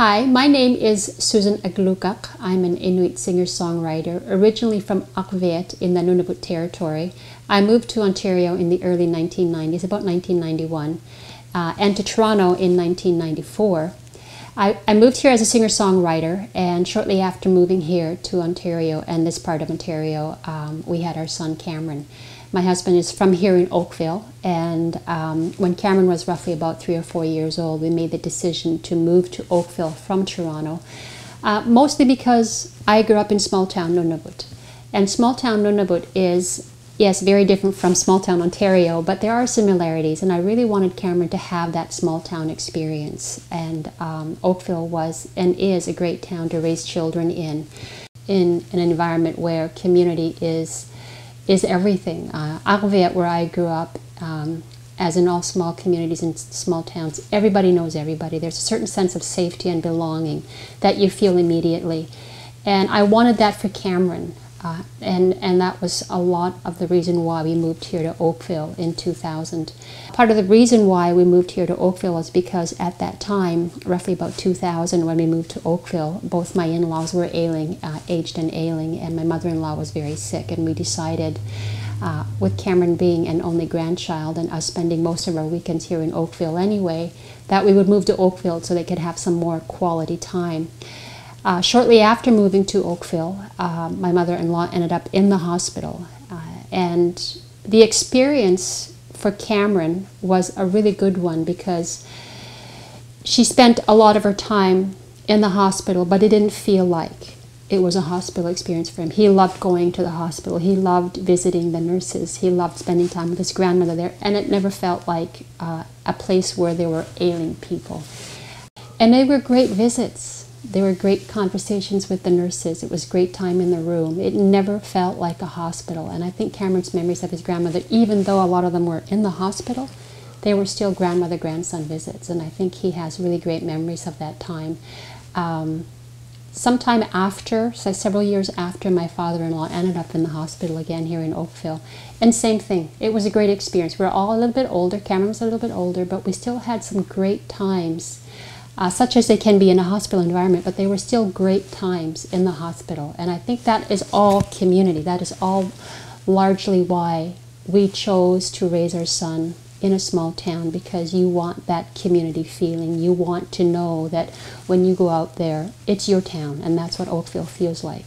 Hi, my name is Susan Aglukark. I'm an Inuit singer-songwriter, originally from Arviat in the Nunavut territory. I moved to Ontario in the early 1990s, about 1991, and to Toronto in 1994. I moved here as a singer-songwriter, and shortly after moving here to Ontario and this part of Ontario, we had our son Cameron. My husband is from here in Oakville, and when Cameron was roughly about 3 or 4 years old, we made the decision to move to Oakville from Toronto, mostly because I grew up in small-town Nunavut. And small-town Nunavut is, yes, very different from small-town Ontario, but there are similarities, and I really wanted Cameron to have that small-town experience. And Oakville was and is a great town to raise children in an environment where community is everything. Arviat, where I grew up, as in all small communities and small towns, everybody knows everybody. There's a certain sense of safety and belonging that you feel immediately. And I wanted that for Cameron. And that was a lot of the reason why we moved here to Oakville in 2000. Part of the reason why we moved here to Oakville is because at that time, roughly about 2000, when we moved to Oakville, both my in-laws were ailing, aged and ailing, and my mother-in-law was very sick, and we decided, with Cameron being an only grandchild and us spending most of our weekends here in Oakville anyway, that we would move to Oakville so they could have some more quality time. Shortly after moving to Oakville, my mother-in-law ended up in the hospital, and the experience for Cameron was a really good one because she spent a lot of her time in the hospital, but it didn't feel like it was a hospital experience for him. He loved going to the hospital. He loved visiting the nurses. He loved spending time with his grandmother there, and it never felt like a place where there were ailing people. And they were great visits. There were great conversations with the nurses. It was great time in the room. It never felt like a hospital. And I think Cameron's memories of his grandmother, even though a lot of them were in the hospital, they were still grandmother-grandson visits. And I think he has really great memories of that time. Sometime after, so several years after, my father-in-law ended up in the hospital again here in Oakville. And same thing. It was a great experience. We were all a little bit older. Cameron was a little bit older, but we still had some great times. Such as they can be in a hospital environment, but they were still great times in the hospital. And I think that is all community. That is all largely why we chose to raise our son in a small town, because you want that community feeling. You want to know that when you go out there, it's your town, and that's what Oakville feels like.